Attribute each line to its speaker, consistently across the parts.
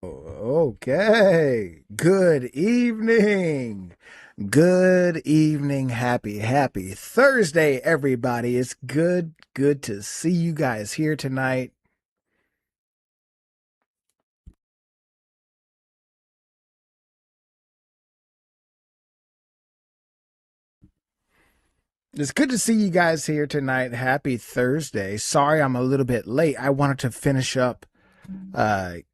Speaker 1: Okay. Good evening. Good evening. Happy Thursday, everybody. It's good to see you guys here tonight. It's good to see you guys here tonight. Happy Thursday. Sorry I'm a little bit late. I wanted to finish up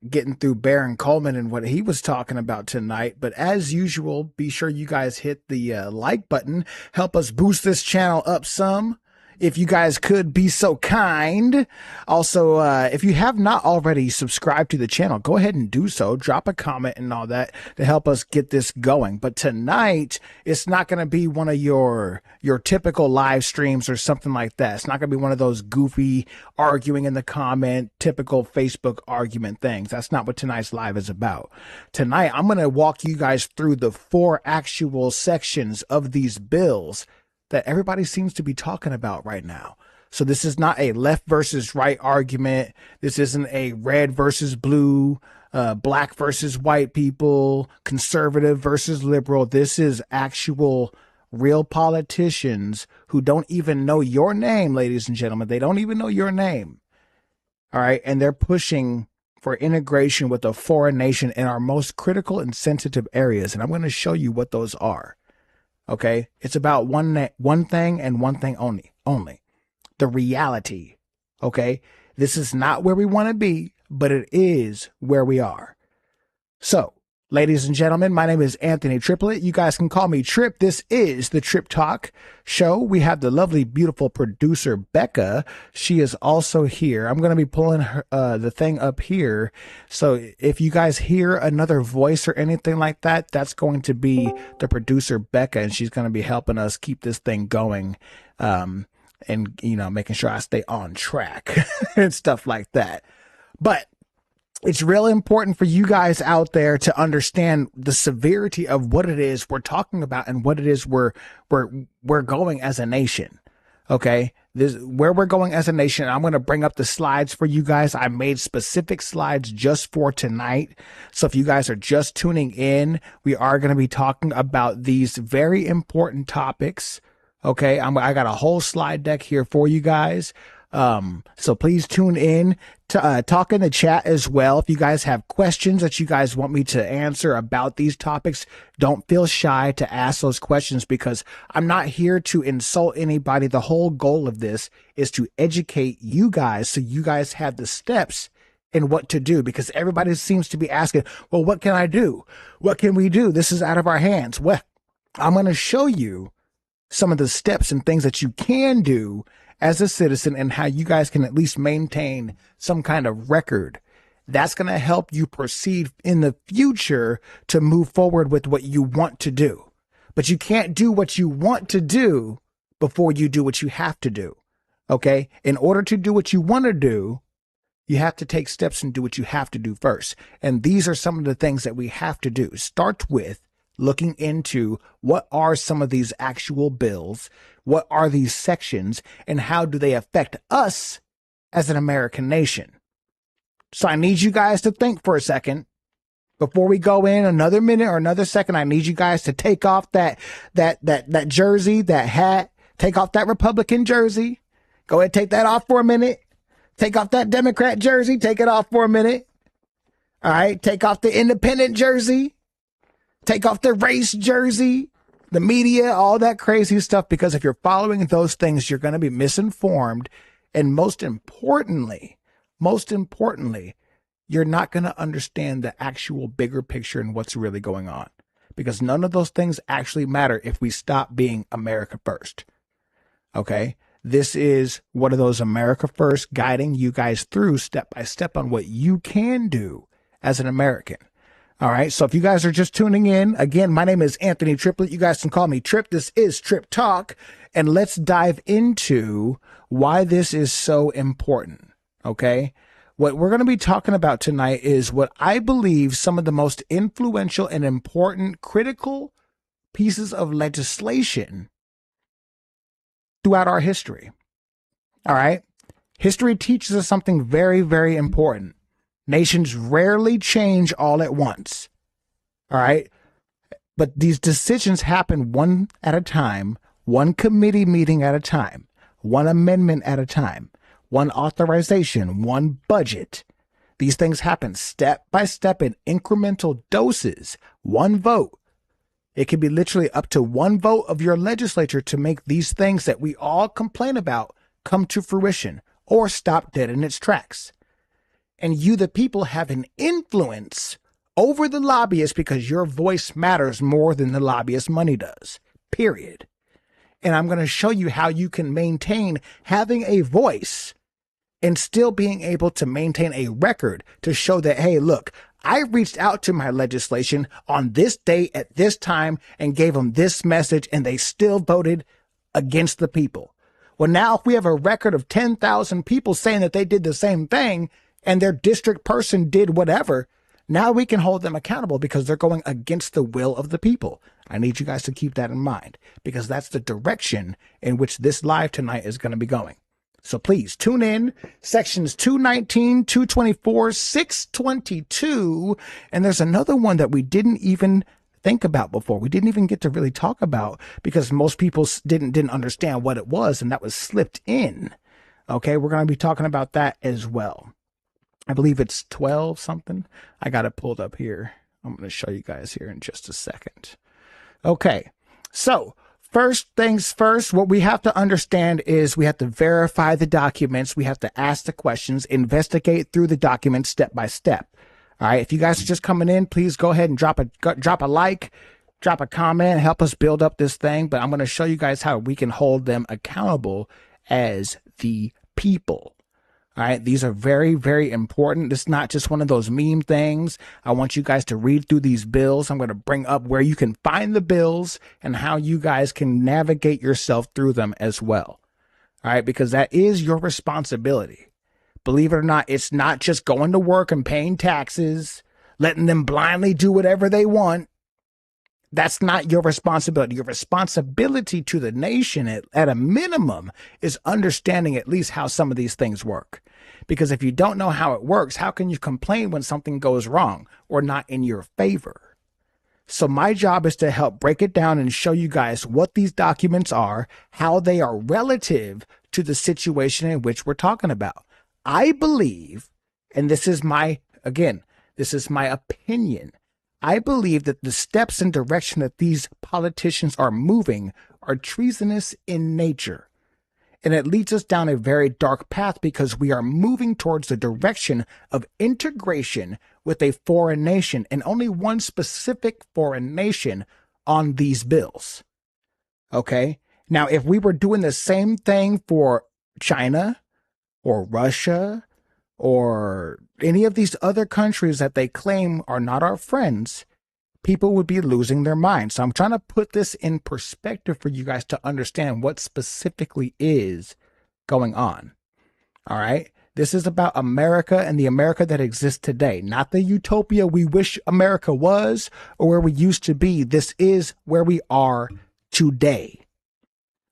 Speaker 1: getting through Baron Coleman and what he was talking about tonight. But as usual, be sure you guys hit the like button. Help us boost this channel up some. If you guys could be so kind. Also, if you have not already subscribed to the channel, go ahead and do so. Drop a comment and all that to help us get this going. But tonight, it's not going to be one of your typical live streams or something like that. It's not going to be one of those goofy arguing in the comment, typical Facebook argument things. That's not what tonight's live is about. Tonight, I'm going to walk you guys through the 4 actual sections of these bills that everybody seems to be talking about right now. So this is not a left versus right argument. This isn't a red versus blue, black versus white people, conservative versus liberal. This is actual real politicians who don't even know your name, ladies and gentlemen. They don't even know your name. All right. And they're pushing for integration with a foreign nation in our most critical and sensitive areas. And I'm going to show you what those are. Okay, it's about one thing and one thing only the reality. Okay, this is not where we want to be, but it is where we are. So, ladies and gentlemen, my name is Anthony Triplet. You guys can call me Trip. This is the Trip Talk show. We have the lovely, beautiful producer, Becca. She is also here. I'm going to be pulling her, the thing up here. So if you guys hear another voice or anything like that, that's going to be the producer, Becca, and she's going to be helping us keep this thing going. And, making sure I stay on track and stuff like that. But it's really important for you guys out there to understand the severity of what it is we're talking about and what it is we're going as a nation. Okay, this where we're going as a nation. I'm going to bring up the slides for you guys. I made specific slides just for tonight. So if you guys are just tuning in, we are going to be talking about these very important topics. Okay, I got a whole slide deck here for you guys. So please tune in to talk in the chat as well. If you guys have questions that you guys want me to answer about these topics, don't feel shy to ask those questions because I'm not here to insult anybody. The whole goal of this is to educate you guys so you guys have the steps in what to do, because everybody seems to be asking, well, what can I do? What can we do? This is out of our hands. Well, I'm going to show you some of the steps and things that you can do as a citizen and how you guys can at least maintain some kind of record. That's going to help you proceed in the future to move forward with what you want to do. But you can't do what you want to do before you do what you have to do. Okay? In order to do what you want to do, you have to take steps and do what you have to do first. And these are some of the things that we have to do. Start with looking into what are some of these actual bills, what are these sections, and how do they affect us as an American nation. So I need you guys to think for a second. Before we go in another minute or another second, I need you guys to take off that jersey, that hat, take off that Republican jersey. Go ahead, take that off for a minute. Take off that Democrat jersey, take it off for a minute. All right, take off the independent jersey. Take off the race jersey, the media, all that crazy stuff, because if you're following those things, you're going to be misinformed. And most importantly, you're not going to understand the actual bigger picture and what's really going on, because none of those things actually matter if we stop being America first. Okay. This is one of those America first, guiding you guys through step by step on what you can do as an American. All right. So if you guys are just tuning in, again, my name is Anthony Triplet. You guys can call me Trip. This is Trip Talk. And let's dive into why this is so important. Okay. What we're going to be talking about tonight is what I believe some of the most influential and important critical pieces of legislation throughout our history. All right. History teaches us something very, very important. Nations rarely change all at once. All right. But these decisions happen one at a time, one committee meeting at a time, one amendment at a time, one authorization, one budget. These things happen step by step in incremental doses, one vote. It can be literally up to one vote of your legislature to make these things that we all complain about come to fruition or stop dead in its tracks. And you, the people, have an influence over the lobbyists because your voice matters more than the lobbyist money does, period. And I'm going to show you how you can maintain having a voice and still being able to maintain a record to show that, hey, look, I reached out to my legislation on this day at this time and gave them this message, and they still voted against the people. Well, now if we have a record of 10,000 people saying that they did the same thing and their district person did whatever, now we can hold them accountable because they're going against the will of the people. I need you guys to keep that in mind because that's the direction in which this live tonight is going to be going. So please tune in, sections 219, 224, 622, and there's another one that we didn't even think about before. We didn't even get to really talk about because most people didn't understand what it was, and that was slipped in. Okay, we're going to be talking about that as well. I believe it's 12 something. I got it pulled up here. I'm going to show you guys here in just a second. Okay, so first things first, what we have to understand is we have to verify the documents. We have to ask the questions, investigate through the documents step by step. All right. If you guys are just coming in, please go ahead and drop a like, drop a comment, help us build up this thing. But I'm going to show you guys how we can hold them accountable as the people. All right. These are very, very important. It's not just one of those meme things. I want you guys to read through these bills. I'm going to bring up where you can find the bills and how you guys can navigate yourself through them as well. All right. Because that is your responsibility. Believe it or not, it's not just going to work and paying taxes, letting them blindly do whatever they want. That's not your responsibility. Your responsibility to the nation at a minimum is understanding at least how some of these things work. Because if you don't know how it works, how can you complain when something goes wrong or not in your favor? So my job is to help break it down and show you guys what these documents are, how they are relative to the situation in which we're talking about. I believe, and this is my opinion, I believe that the steps and direction that these politicians are moving are treasonous in nature. And it leads us down a very dark path because we are moving towards the direction of integration with a foreign nation and only one specific foreign nation on these bills. Okay. Now, if we were doing the same thing for China or Russia or any of these other countries that they claim are not our friends, people would be losing their minds. So I'm trying to put this in perspective for you guys to understand what specifically is going on. All right. This is about America and the America that exists today, not the utopia we wish America was or where we used to be. This is where we are today.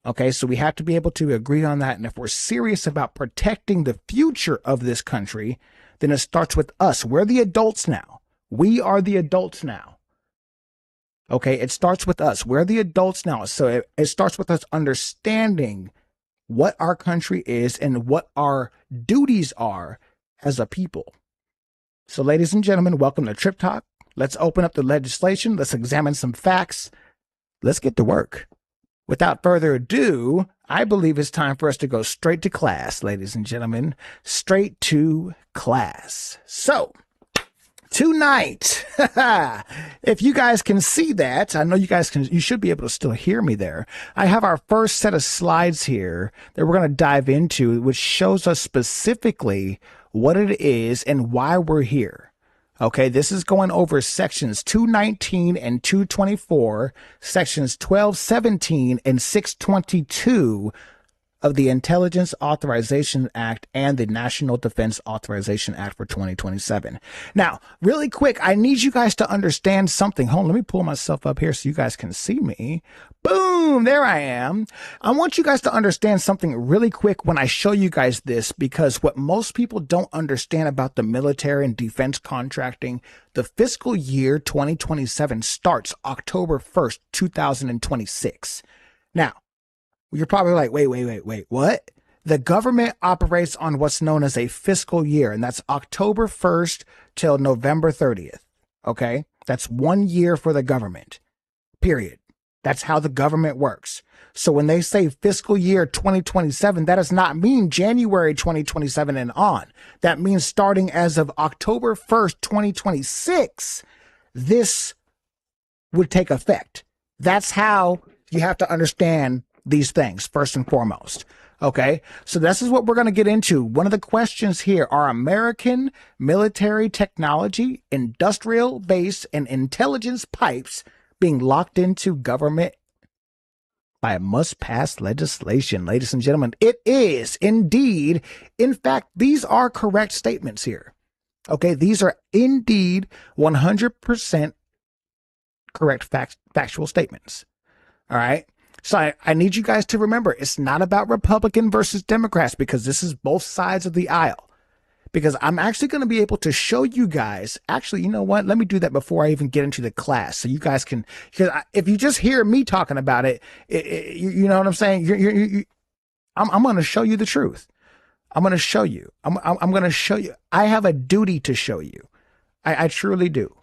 Speaker 1: Okay, so we have to be able to agree on that. And if we're serious about protecting the future of this country, then it starts with us. We're the adults now. We are the adults now. Okay, it starts with us. We're the adults now. So it starts with us understanding what our country is and what our duties are as a people. So ladies and gentlemen, welcome to Trip Talk. Let's open up the legislation. Let's examine some facts. Let's get to work. Without further ado, I believe it's time for us to go straight to class, ladies and gentlemen, straight to class. So tonight, if you guys can see that, I know you should be able to still hear me there. I have our first set of slides here that we're going to dive into, which shows us specifically what it is and why we're here. Okay, this is going over sections 219 and 224, sections 1217 and 622 of the Intelligence Authorization Act and the National Defense Authorization Act for 2027. Now, really quick, I need you guys to understand something. Hold on, let me pull myself up here so you guys can see me. Boom, there I am. I want you guys to understand something really quick when I show you guys this, because what most people don't understand about the military and defense contracting, the fiscal year 2027 starts October 1st, 2026. Now, you're probably like, wait, what? The government operates on what's known as a fiscal year, and that's October 1st till November 30th. Okay? That's 1 year for the government, period. That's how the government works. So when they say fiscal year 2027, that does not mean January 2027 and on. That means starting as of October 1st, 2026, this would take effect. That's how you have to understand these things first and foremost. Okay, so this is what we're going to get into. One of the questions here are American military technology, industrial base, and intelligence pipes being locked into government by a must-pass legislation. Ladies and gentlemen, it is indeed. In fact, these are correct statements here. Okay, these are indeed 100% correct factual statements. All right. So I need you guys to remember, it's not about Republican versus Democrats, because this is both sides of the aisle. Because I'm actually going to be able to show you guys, actually, you know what? Let me do that before I even get into the class. So you guys can, because if you just hear me talking about it, you know what I'm saying? I'm going to show you the truth. I'm going to show you. I'm going to show you. I have a duty to show you. I truly do.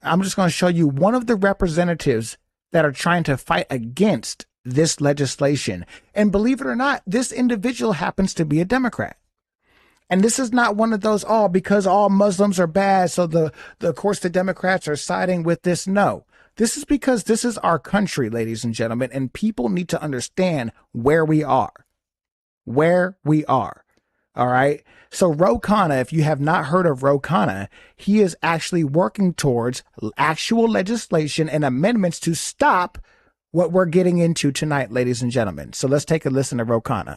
Speaker 1: I'm just going to show you one of the representatives that are trying to fight against this legislation. And believe it or not, this individual happens to be a Democrat. And this is not one of those, because all Muslims are bad, so of course the Democrats are siding with this. No, this is because this is our country, ladies and gentlemen, and people need to understand where we are. Where we are. All right. So Ro Khanna, if you have not heard of Ro Khanna, he is actually working towards actual legislation and amendments to stop what we're getting into tonight, ladies and gentlemen. So let's take a listen to Ro Khanna.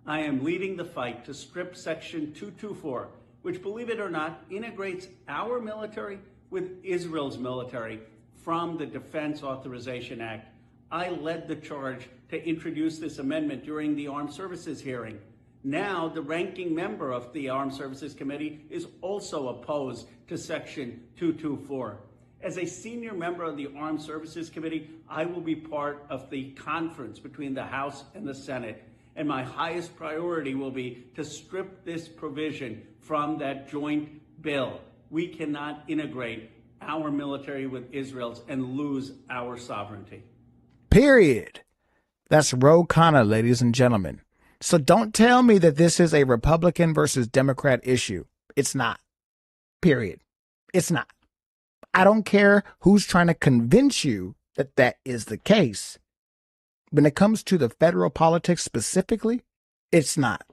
Speaker 2: I am leading the fight to strip Section 224, which, believe it or not, integrates our military with Israel's military from the Defense Authorization Act. I led the charge to introduce this amendment during the Armed Services hearing. Now, the ranking member of the Armed Services Committee is also opposed to Section 224. As a senior member of the Armed Services Committee, I will be part of the conference between the House and the Senate. And my highest priority will be to strip this provision from that joint bill. We cannot integrate our military with Israel's and lose our sovereignty.
Speaker 1: Period. That's Ro Khanna, ladies and gentlemen. So don't tell me that this is a Republican versus Democrat issue. It's not. Period. It's not. I don't care who's trying to convince you that that is the case. When it comes to the federal politics specifically, it's not.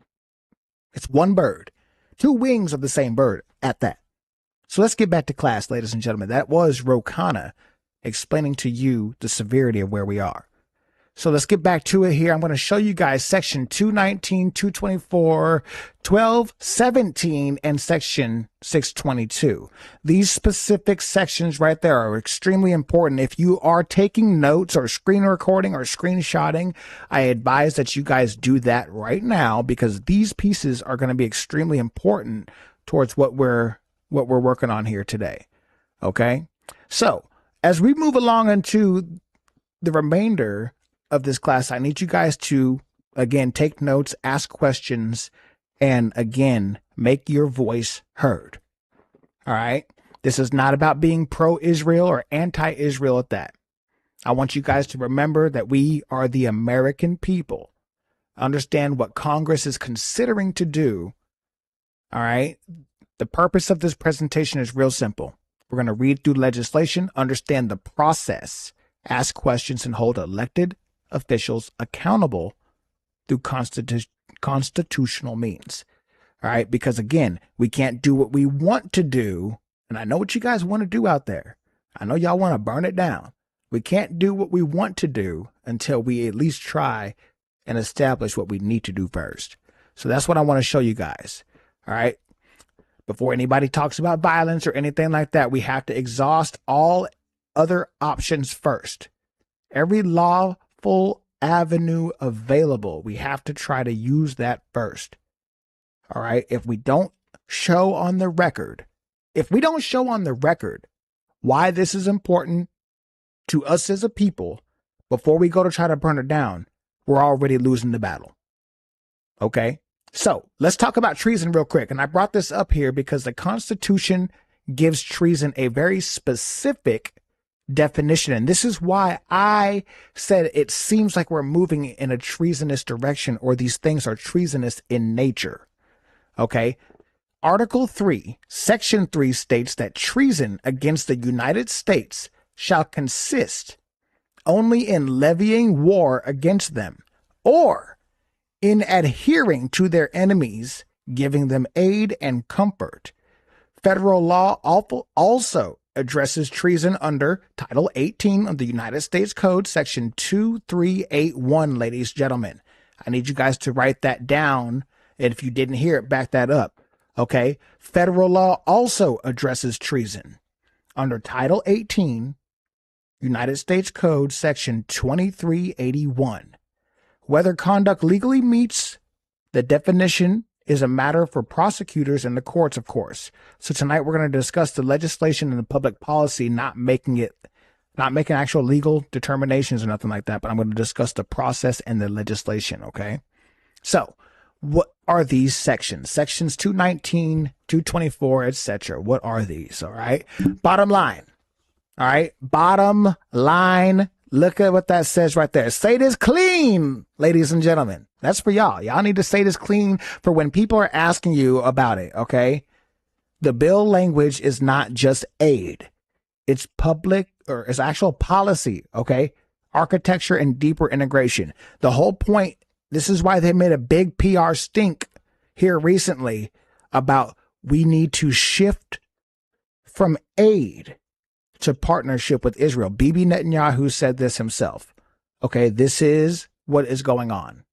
Speaker 1: It's one bird, two wings of the same bird at that. So let's get back to class, ladies and gentlemen. That was Ro Khanna explaining to you the severity of where we are. So let's get back to it here. I'm going to show you guys section 219, 224, 1217, and section 622. These specific sections right there are extremely important. If you are taking notes or screen recording or screenshotting, I advise that you guys do that right now, because these pieces are going to be extremely important towards what we're working on here today. Okay. So as we move along into the remainder of this class, I need you guys to, again, take notes, ask questions, and again, make your voice heard. All right. This is not about being pro-Israel or anti-Israel at that. I want you guys to remember that we are the American people. Understand what Congress is considering to do. All right. The purpose of this presentation is real simple. We're going to read through legislation, understand the process, ask questions, and hold elected officials accountable through constitutional means. All right. Because again, we can't do what we want to do. And I know what you guys want to do out there. I know y'all want to burn it down. We can't do what we want to do until we at least try and establish what we need to do first. So that's what I want to show you guys. All right. Before anybody talks about violence or anything like that, we have to exhaust all other options first. Every lawful avenue available, we have to try to use that first. All right. If we don't show on the record why this is important to us as a people before we go to try to burn it down, we're already losing the battle. Okay. So let's talk about treason real quick. And I brought this up here because the Constitution gives treason a very specific definition. And this is why I said it seems like we're moving in a treasonous direction, or these things are treasonous in nature. Okay. Article 3, Section 3 states that treason against the United States shall consist only in levying war against them, or in adhering to their enemies, giving them aid and comfort. Federal law also addresses treason under Title 18 of the United States Code, Section 2381, ladies and gentlemen. I need you guys to write that down, and if you didn't hear it, back that up. Okay? Federal law also addresses treason under Title 18, United States Code, Section 2381. Whether conduct legally meets the definition is a matter for prosecutors and the courts, of course. So tonight we're going to discuss the legislation and the public policy, not making actual legal determinations or nothing like that, but I'm going to discuss the process and the legislation, okay? So what are these sections? Sections 219, 224, etc. What are these, all right? Bottom line, all right? Bottom line. Look at what that says right there. Say this clean, ladies and gentlemen. That's for y'all. Y'all need to say this clean for when people are asking you about it, okay? The bill language is not just aid. It's public, or it's actual policy, okay? Architecture and deeper integration. The whole point, this is why they made a big PR stink here recently about we need to shift from aid to partnership with Israel. Bibi Netanyahu said this himself. Okay, this is what is going on.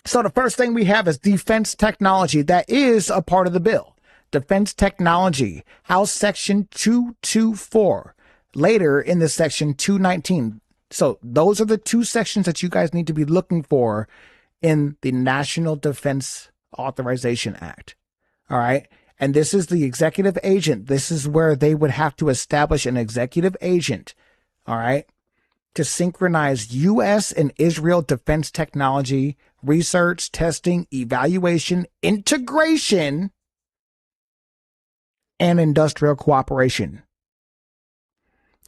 Speaker 1: So the first thing we have is defense technology. That is a part of the bill. Defense technology, House Section 224. Later in the Section 219. So those are the two sections that you guys need to be looking for in the National Defense Authorization Act. All right. And this is the executive agent. This is where they would have to establish an executive agent, all right, to synchronize U.S. and Israel defense technology, research, testing, evaluation, integration, and industrial cooperation.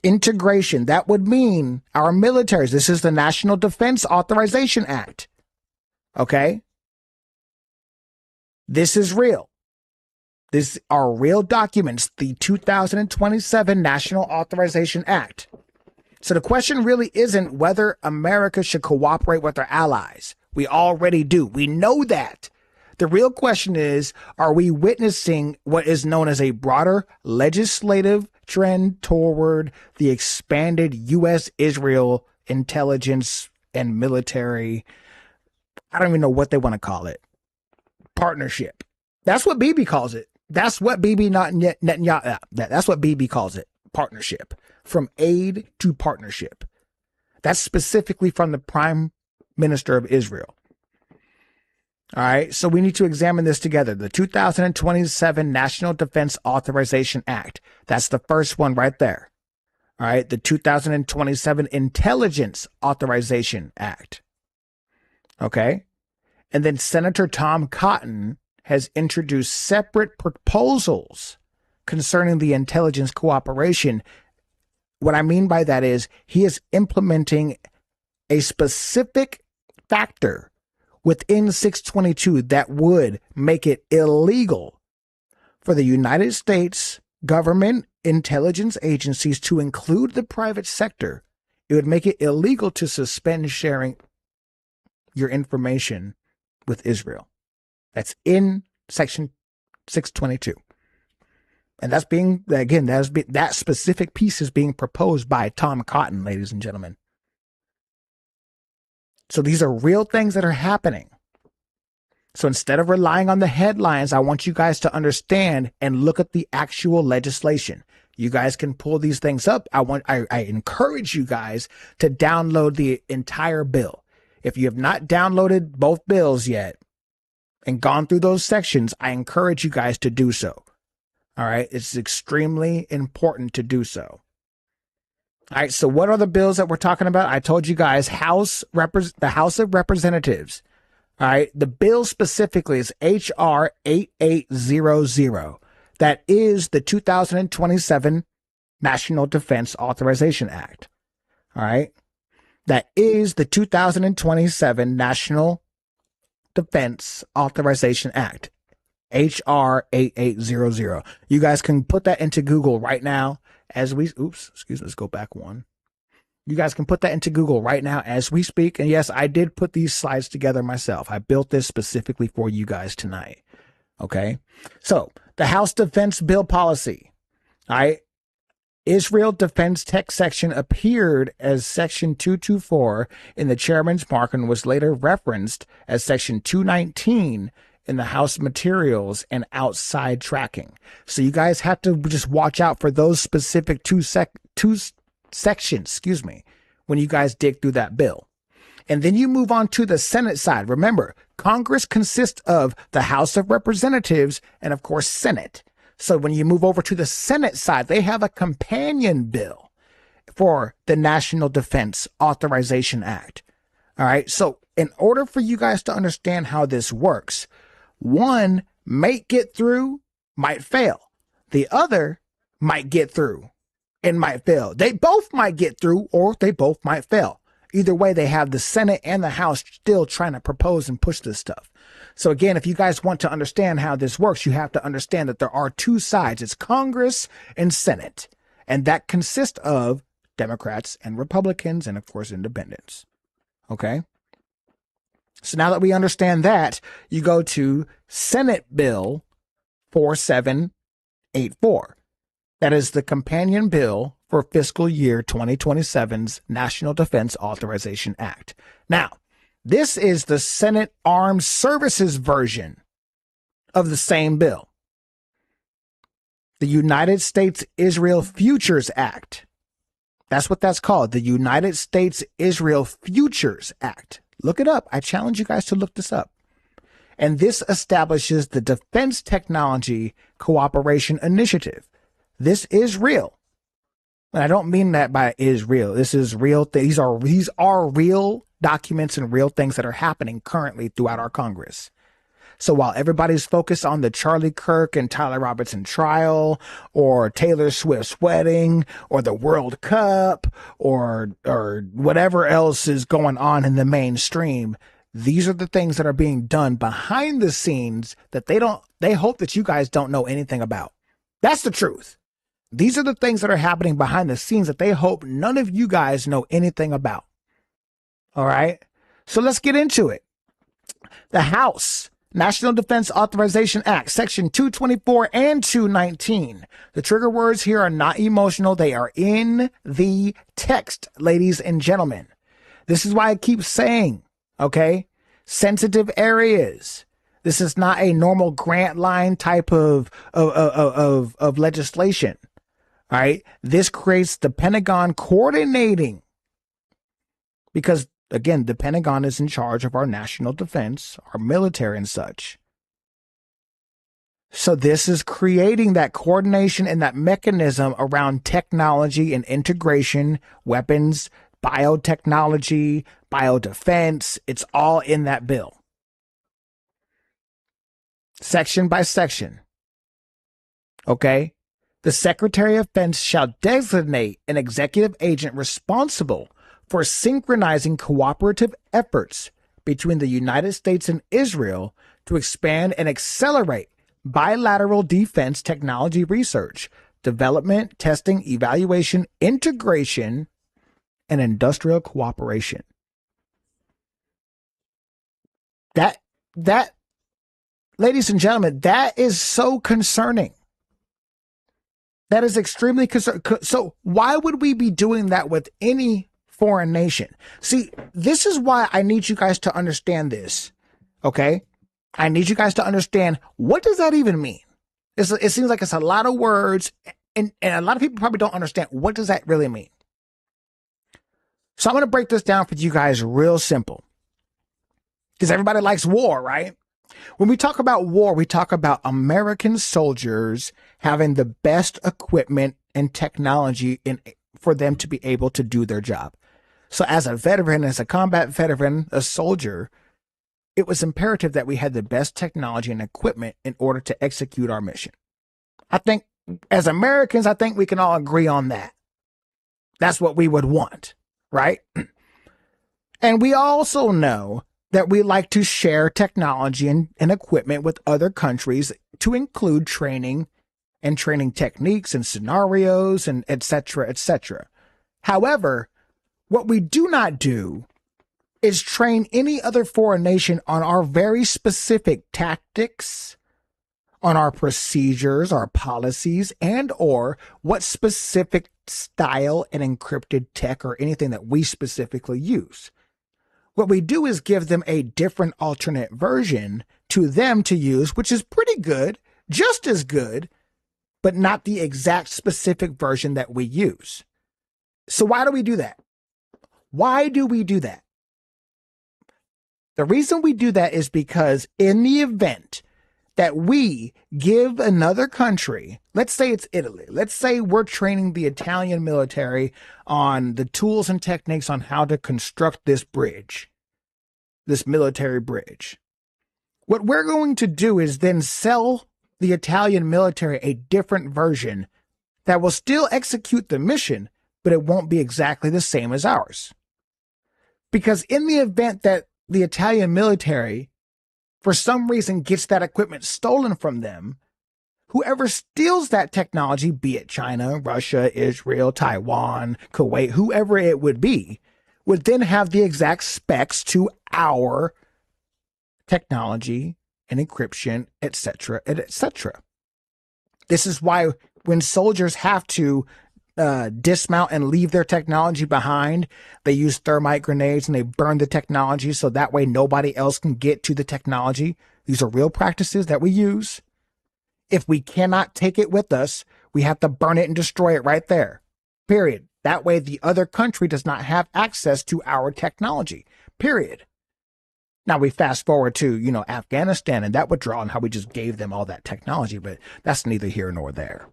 Speaker 1: Integration, that would mean our militaries. This is the National Defense Authorization Act, okay? This is real. These are real documents, the 2027 National Authorization Act. So the question really isn't whether America should cooperate with our allies. We already do. We know that. The real question is, are we witnessing what is known as a broader legislative trend toward the expanded U.S.-Israel intelligence and military, I don't even know what they want to call it, partnership? That's what Bibi calls it. That's what Bibi Netanyahu, that's what Bibi calls it, partnership. From aid to partnership. That's specifically from the Prime Minister of Israel. All right, so we need to examine this together. The 2027 National Defense Authorization Act. That's the first one right there. All right, the 2027 Intelligence Authorization Act. Okay, and then Senator Tom Cotton has introduced separate proposals concerning the intelligence cooperation. What I mean by that is he is implementing a specific factor within 622 that would make it illegal for the United States government intelligence agencies to include the private sector. It would make it illegal to suspend sharing your information with Israel. That's in Section 622. And that specific piece is being proposed by Tom Cotton, ladies and gentlemen. So these are real things that are happening. So instead of relying on the headlines, I want you guys to understand and look at the actual legislation. You guys can pull these things up. I encourage you guys to download the entire bill. If you have not downloaded both bills yet and gone through those sections, I encourage you guys to do so. All right. It's extremely important to do so. All right. So what are the bills that we're talking about? I told you guys the House of Representatives. All right. The bill specifically is HR 8800. That is the 2027 National Defense Authorization Act. All right. That is the 2027 National Defense Authorization Act. HR 8800. You guys can put that into Google right now let's go back one. You guys can put that into Google right now as we speak. And yes, I did put these slides together myself. I built this specifically for you guys tonight. Okay. So the House Defense Bill Policy. All right. Israel Defense Text section appeared as Section 224 in the chairman's mark and was later referenced as Section 219 in the House materials and outside tracking. So you guys have to just watch out for those specific two sections, when you guys dig through that bill. And then you move on to the Senate side. Remember, Congress consists of the House of Representatives and, of course, Senate. So when you move over to the Senate side, they have a companion bill for the National Defense Authorization Act. All right. So in order for you guys to understand how this works, one might get through, might fail. The other might get through and might fail. They both might get through or they both might fail. Either way, they have the Senate and the House still trying to propose and push this stuff. So again, if you guys want to understand how this works, you have to understand that there are two sides. It's Congress and Senate, and that consists of Democrats and Republicans and, of course, independents. Okay? So now that we understand that, you go to Senate Bill 4784. That is the companion bill for fiscal year 2027's National Defense Authorization Act. Now, this is the Senate Armed Services version of the same bill. The United States Israel Futures Act. That's what that's called. The United States Israel Futures Act. Look it up. I challenge you guys to look this up. And this establishes the Defense Technology Cooperation Initiative. This is real. And I don't mean that by is real. This is real. These are real documents and real things that are happening currently throughout our Congress. So while everybody's focused on the Charlie Kirk and Tyler Robertson trial or Taylor Swift's wedding or the World Cup or whatever else is going on in the mainstream, these are the things that are being done behind the scenes that they hope that you guys don't know anything about. That's the truth. These are the things that are happening behind the scenes that they hope none of you guys know anything about. All right. So let's get into it. The House National Defense Authorization Act, Section 224 and 219. The trigger words here are not emotional. They are in the text, ladies and gentlemen. This is why I keep saying, okay, sensitive areas. This is not a normal grant line type of legislation. All right. This creates the Pentagon coordinating because, again, the Pentagon is in charge of our national defense, our military and such. So this is creating that coordination and that mechanism around technology and integration, weapons, biotechnology, biodefense. It's all in that bill. Section by section. Okay. The Secretary of Defense shall designate an executive agent responsible for synchronizing cooperative efforts between the United States and Israel to expand and accelerate bilateral defense technology research, development, testing, evaluation, integration, and industrial cooperation. That, ladies and gentlemen, that is so concerning. That is extremely concerned. So why would we be doing that with any foreign nation? See, this is why I need you guys to understand this. Okay. I need you guys to understand, what does that even mean? It seems like it's a lot of words, and a lot of people probably don't understand, what does that really mean? So I'm going to break this down for you guys real simple, because everybody likes war, right? When we talk about war, we talk about American soldiers having the best equipment and technology for them to be able to do their job. So as a veteran, as a combat veteran, a soldier, it was imperative that we had the best technology and equipment in order to execute our mission. I think as Americans, I think we can all agree on that. That's what we would want, right? And we also know that we like to share technology and equipment with other countries, to include training and training techniques and scenarios and et cetera, et cetera. However, what we do not do is train any other foreign nation on our very specific tactics, on our procedures, our policies, and or what specific style and encrypted tech or anything that we specifically use. What we do is give them a different alternate version to them to use, which is pretty good, just as good, but not the exact specific version that we use. So why do we do that? Why do we do that? The reason we do that is because in the event that we give another country, let's say it's Italy, let's say we're training the Italian military on the tools and techniques on how to construct this bridge, this military bridge. What we're going to do is then sell the Italian military a different version that will still execute the mission, but it won't be exactly the same as ours. Because in the event that the Italian military, for some reason, gets that equipment stolen from them, whoever steals that technology, be it China, Russia, Israel, Taiwan, Kuwait, whoever it would be, would then have the exact specs to our technology and encryption, etc., etc. This is why when soldiers have to dismount and leave their technology behind, they use thermite grenades and they burn the technology so that way nobody else can get to the technology. These are real practices that we use. If we cannot take it with us, we have to burn it and destroy it right there. Period. That way the other country does not have access to our technology. Period. Now we fast forward to, Afghanistan and that withdrawal and how we just gave them all that technology, but that's neither here nor there.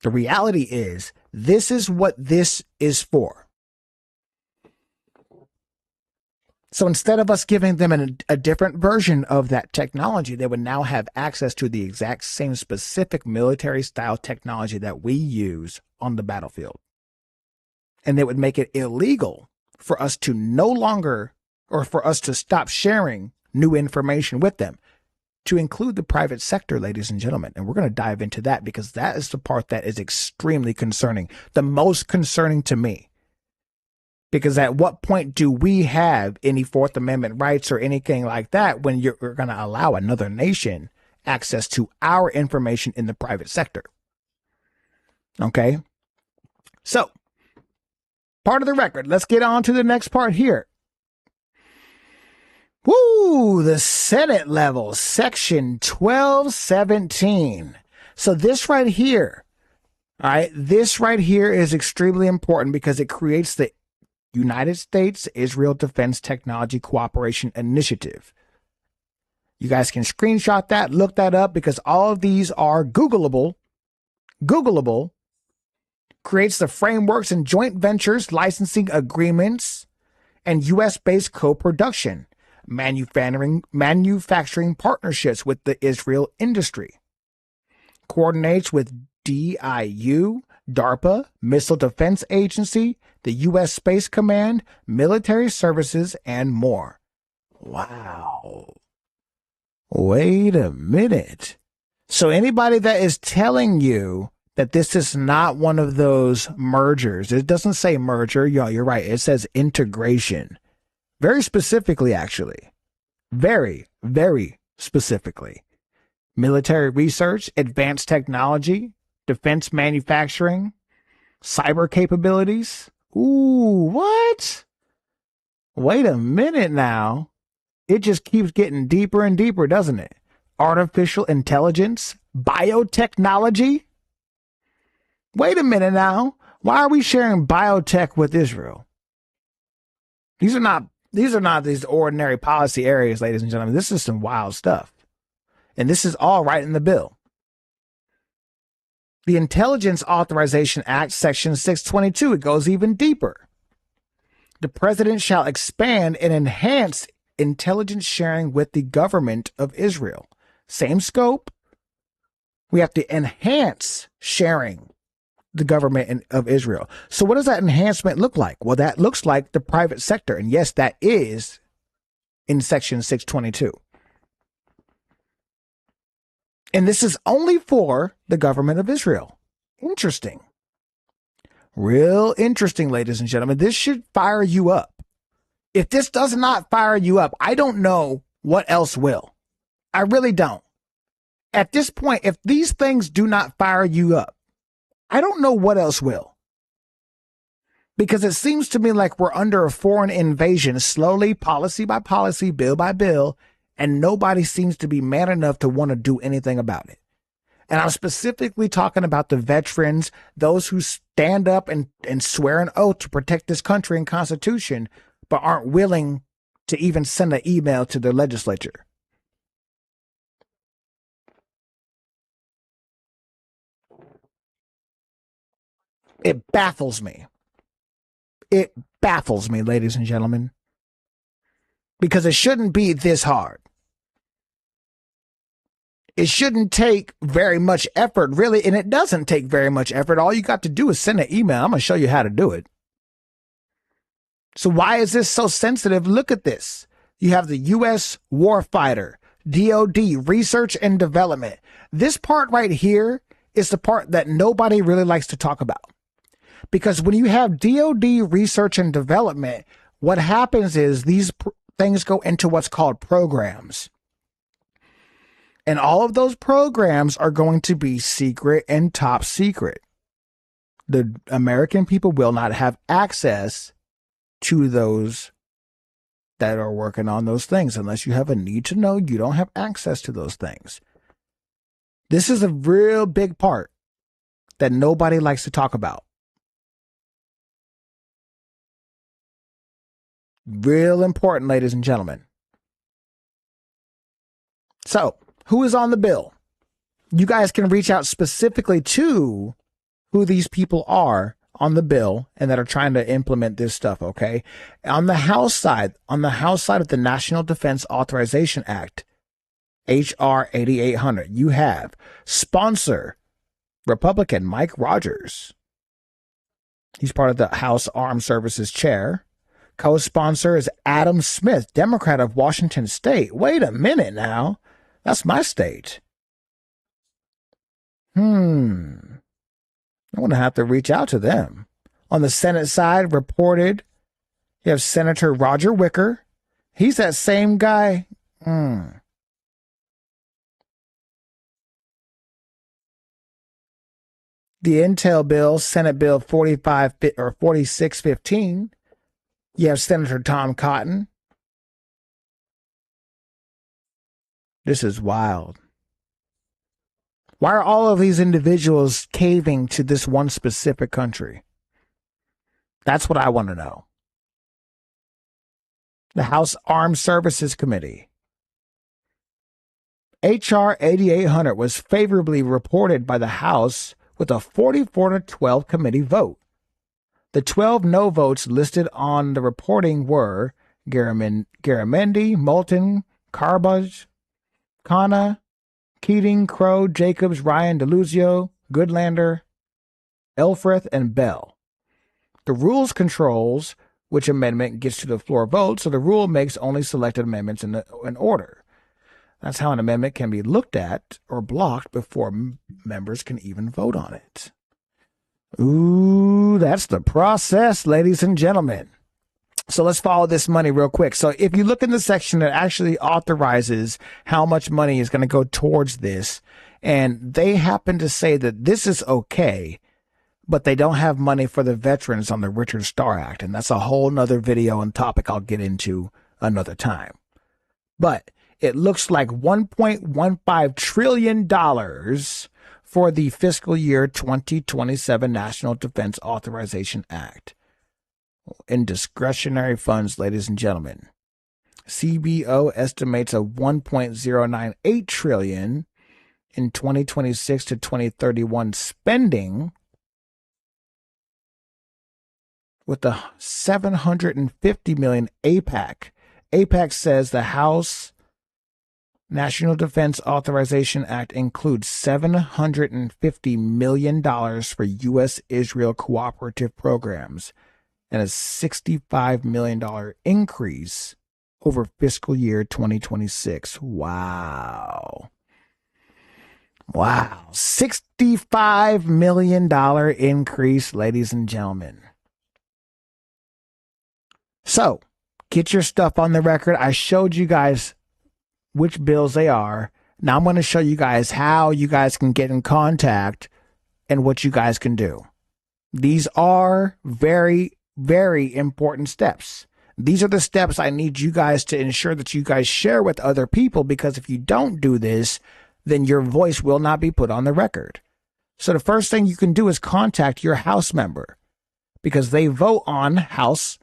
Speaker 1: The reality is, this is what this is for. So instead of us giving them a different version of that technology, they would now have access to the exact same specific military style technology that we use on the battlefield. And they would make it illegal for us to no longer, or for us to stop sharing new information with them, to include the private sector, ladies and gentlemen. And we're going to dive into that because that is the part that is extremely concerning, the most concerning to me. Because at what point do we have any Fourth Amendment rights or anything like that when you're going to allow another nation access to our information in the private sector? Okay. So, part of the record. Let's get on to the next part here. Woo, the Senate level, section 1217. So this right here, all right, this right here is extremely important because it creates the United States-Israel Defense Technology Cooperation Initiative. You guys can screenshot that, look that up, because all of these are Googleable. Googleable. Creates the frameworks and joint ventures, licensing agreements, and U.S.-based co-production. Manufacturing partnerships with the Israel industry. Coordinates with DIU, DARPA, Missile Defense Agency, the U.S. Space Command, military services, and more. Wow. Wait a minute. So anybody that is telling you that this is not one of those mergers, it doesn't say merger. You're right. It says integration. Very specifically, actually. Very, very specifically. Military research, advanced technology, defense manufacturing, cyber capabilities. Ooh, what? Wait a minute now. It just keeps getting deeper and deeper, doesn't it? Artificial intelligence, biotechnology. Wait a minute now. Why are we sharing biotech with Israel? These are not these ordinary policy areas, ladies and gentlemen. This is some wild stuff. And this is all right in the bill. The Intelligence Authorization Act, Section 622, it goes even deeper. The president shall expand and enhance intelligence sharing with the government of Israel. Same scope. We have to enhance sharing the government of Israel. So what does that enhancement look like? Well, that looks like the private sector. And yes, that is in Section 622. And this is only for the government of Israel. Interesting. Real interesting, ladies and gentlemen. This should fire you up. If this does not fire you up, I don't know what else will. I really don't. At this point, if these things do not fire you up, I don't know what else will. Because it seems to me like we're under a foreign invasion, slowly, policy by policy, bill by bill, and nobody seems to be man enough to want to do anything about it. And I'm specifically talking about the veterans, those who stand up and swear an oath to protect this country and Constitution, but aren't willing to even send an email to their legislature. It baffles me. It baffles me, ladies and gentlemen, because it shouldn't be this hard. It shouldn't take very much effort, really, and it doesn't take very much effort. All you got to do is send an email. I'm going to show you how to do it. So why is this so sensitive? Look at this. You have the U.S. warfighter, DOD, research and development. This part right here is the part that nobody really likes to talk about. Because when you have DOD, research and development, what happens is these things go into what's called programs. And all of those programs are going to be secret and top secret. The American people will not have access to those that are working on those things. Unless you have a need to know, you don't have access to those things. This is a real big part that nobody likes to talk about. Real important, ladies and gentlemen. So, who is on the bill? You guys can reach out specifically to who these people are on the bill and that are trying to implement this stuff, okay? On the House side of the National Defense Authorization Act, H.R. 8800, you have sponsor Republican Mike Rogers. He's part of the House Armed Services Chair. Co-sponsor is Adam Smith, Democrat of Washington State. Wait a minute now. That's my state. I'm going to have to reach out to them. On the Senate side, reported, you have Senator Roger Wicker. He's that same guy. The Intel bill, Senate Bill 4615. You have Senator Tom Cotton. This is wild. Why are all of these individuals caving to this one specific country? That's what I want to know. The House Armed Services Committee. H.R. 8800 was favorably reported by the House with a 44-12 committee vote. The 12 no votes listed on the reporting were Garamendi, Moulton, Carbage, Khanna, Keating, Crow, Jacobs, Ryan, DeLuzio, Goodlander, Elfreth, and Bell. The rules controls which amendment gets to the floor vote, so the rule makes only selected amendments in order. That's how an amendment can be looked at or blocked before members can even vote on it. Ooh, that's the process, ladies and gentlemen. So let's follow this money real quick. So if you look in the section that actually authorizes how much money is going to go towards this, And they happen to say that this is okay, but they don't have money for the veterans on the Richard Starr Act. And that's a whole nother video and topic I'll get into another time. But it looks like $1.15 trillion for the fiscal year 2027 National Defense Authorization Act in discretionary funds, ladies and gentlemen. CBO estimates a $1.098 trillion in 2026 to 2031 spending, with the $750 million APAC. APAC says the House National Defense Authorization Act includes $750 million for U.S.-Israel cooperative programs and a $65 million increase over fiscal year 2026. Wow. Wow. $65 million increase, ladies and gentlemen. So, get your stuff on the record. I showed you guys which bills they are. Now I'm going to show you guys how you guys can get in contact and what you guys can do. These are very, very important steps. These are the steps I need you guys to ensure that you guys share with other people, because if you don't do this, then your voice will not be put on the record. So the first thing you can do is contact your House member, because they vote on House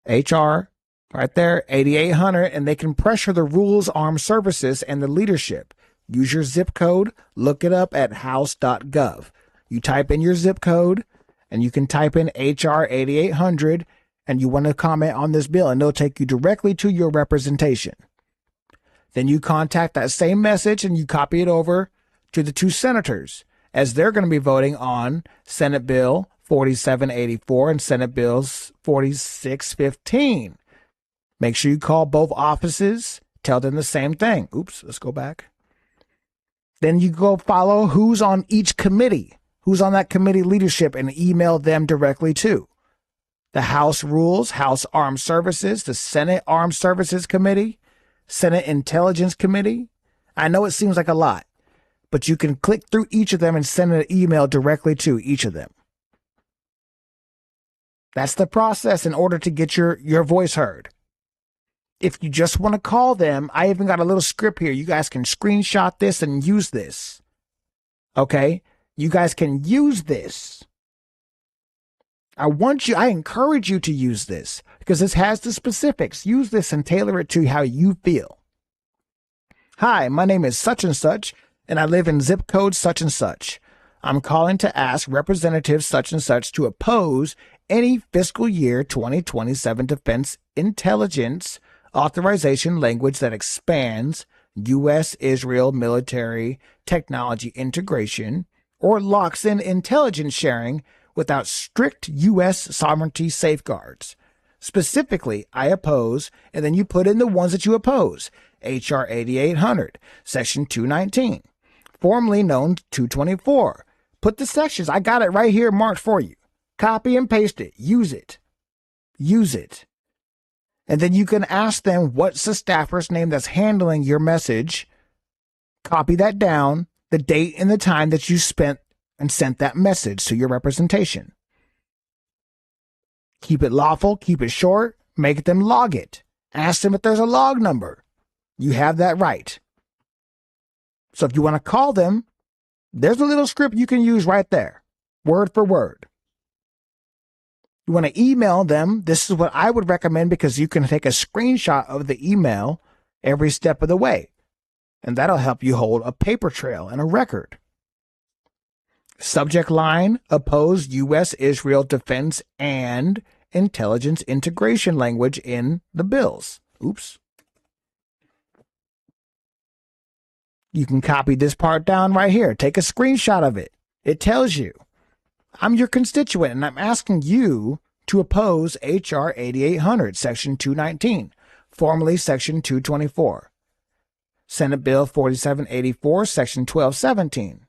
Speaker 1: HR right there, 8800, and they can pressure the Rules, Armed Services, and the leadership. Use your zip code, look it up at house.gov. You type in your zip code, and you can type in HR 8800, and you want to comment on this bill, and they'll take you directly to your representation. Then you contact that same message, and you copy it over to the two senators, as they're going to be voting on Senate Bill 4784 and Senate Bills 4615. Make sure you call both offices, tell them the same thing. Oops, let's go back. Then you go follow who's on each committee, who's on that committee leadership, and email them directly to the House Rules, House Armed Services, the Senate Armed Services Committee, Senate Intelligence Committee. I know it seems like a lot, but you can click through each of them and send an email directly to each of them. That's the process in order to get your voice heard. If you just want to call them, I even got a little script here. You guys can screenshot this and use this. Okay? You guys can use this. I encourage you to use this, because this has the specifics. Use this and tailor it to how you feel. Hi, my name is such and such, and I live in zip code such and such. I'm calling to ask Representative such and such to oppose any fiscal year 2027 defense intelligence authorization language that expands U.S.-Israel military technology integration or locks in intelligence sharing without strict U.S. sovereignty safeguards. Specifically, I oppose, and then you put in the ones that you oppose. H.R. 8800, Section 219, formerly known 224. Put the sections. I got it right here marked for you. Copy and paste it. Use it. Use it. And then you can ask them, what's the staffer's name that's handling your message? Copy that down, the date and the time that you spent and sent that message to your representation. Keep it lawful, keep it short, make them log it. Ask them if there's a log number. You have that right. So if you want to call them, there's a little script you can use right there, word for word. You want to email them. This is what I would recommend, because you can take a screenshot of the email every step of the way, and that'll help you hold a paper trail and a record. Subject line, oppose U.S.-Israel defense and intelligence integration language in the bills. Oops. You can copy this part down right here. Take a screenshot of it. It tells you, I'm your constituent, and I'm asking you to oppose H.R. 8800, Section 219, formerly Section 224, Senate Bill 4784, Section 1217,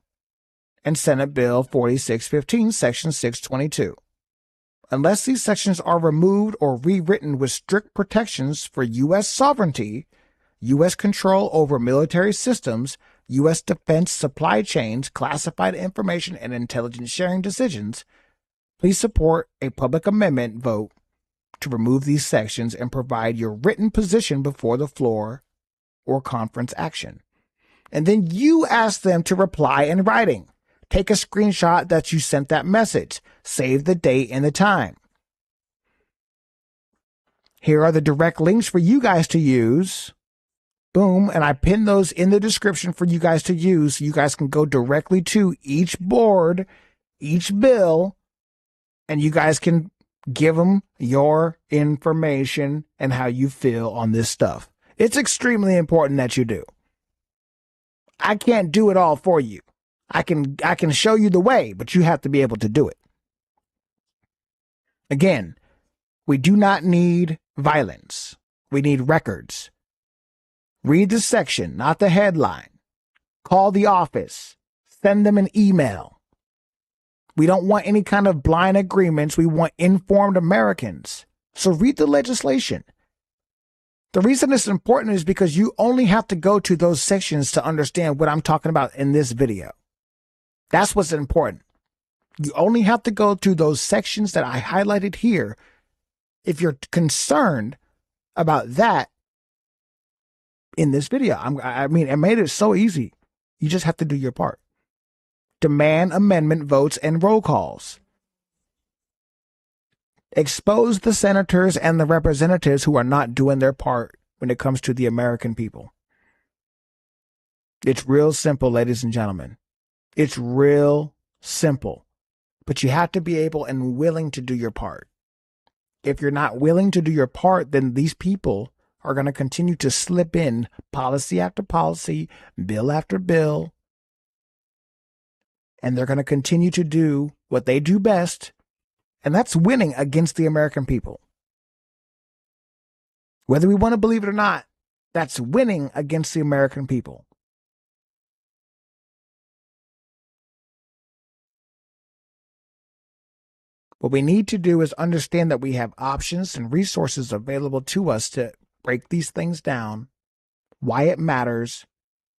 Speaker 1: and Senate Bill 4615, Section 622. Unless these sections are removed or rewritten with strict protections for U.S. sovereignty, U.S. control over military systems, U.S. defense supply chains, classified information, and intelligence sharing decisions, please support a public amendment vote to remove these sections and provide your written position before the floor or conference action. And then you ask them to reply in writing. Take a screenshot that you sent that message. Save the date and the time. Here are the direct links for you guys to use. Boom. And I pinned those in the description for you guys to use. So you guys can go directly to each board, each bill, and you guys can give them your information and how you feel on this stuff. It's extremely important that you do. I can't do it all for you. I can show you the way, but you have to be able to do it. Again, we do not need violence. We need records. Read the section, not the headline. Call the office. Send them an email. We don't want any kind of blind agreements. We want informed Americans. So read the legislation. The reason it's important is because you only have to go to those sections to understand what I'm talking about in this video. That's what's important. You only have to go to those sections that I highlighted here. If you're concerned about that in this video, I mean, I made it so easy. You just have to do your part. Demand amendment votes and roll calls. Expose the senators and the representatives who are not doing their part when it comes to the American people. It's real simple, ladies and gentlemen. It's real simple, but you have to be able and willing to do your part. If you're not willing to do your part, then these people are going to continue to slip in policy after policy, bill after bill, and they're going to continue to do what they do best, and that's winning against the American people. Whether we want to believe it or not, that's winning against the American people. What we need to do is understand that we have options and resources available to us to break these things down, why it matters,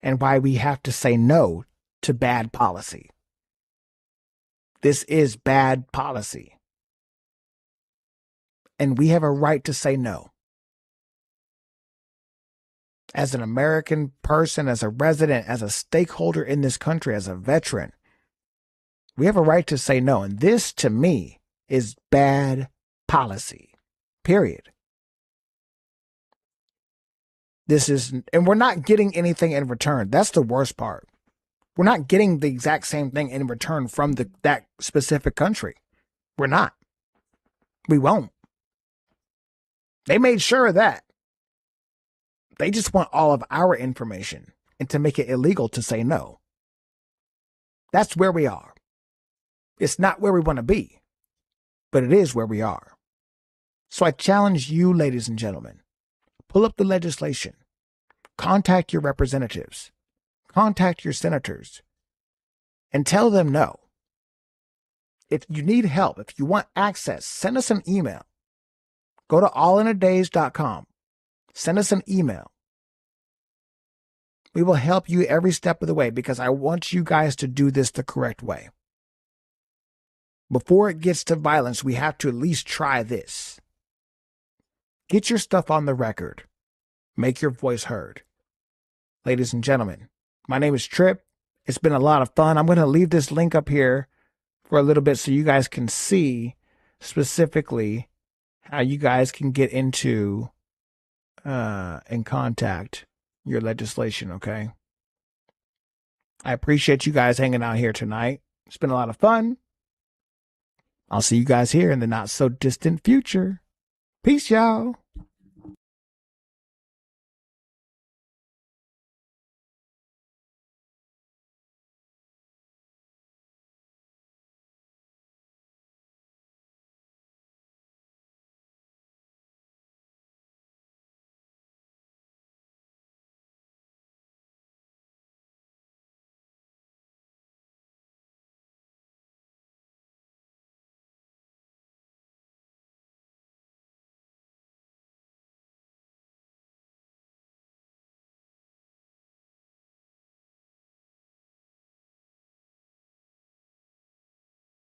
Speaker 1: and why we have to say no to bad policy. This is bad policy. And we have a right to say no. As an American person, as a resident, as a stakeholder in this country, as a veteran, we have a right to say no. And this, to me, is bad policy, period. And we're not getting anything in return. That's the worst part. We're not getting the exact same thing in return from that specific country. We're not. We won't. They made sure of that. They just want all of our information and to make it illegal to say no. That's where we are. It's not where we want to be, but it is where we are. So I challenge you, ladies and gentlemen, pull up the legislation, contact your representatives, contact your senators, and tell them no. If you need help, if you want access, send us an email. Go to allinadays.com. Send us an email. We will help you every step of the way because I want you guys to do this the correct way. Before it gets to violence, we have to at least try this. Get your stuff on the record. Make your voice heard. Ladies and gentlemen, my name is Trip. It's been a lot of fun. I'm going to leave this link up here for a little bit so you guys can see specifically how you guys can get into and contact your legislation, okay? I appreciate you guys hanging out here tonight. It's been a lot of fun. I'll see you guys here in the not so distant future. Peace, y'all.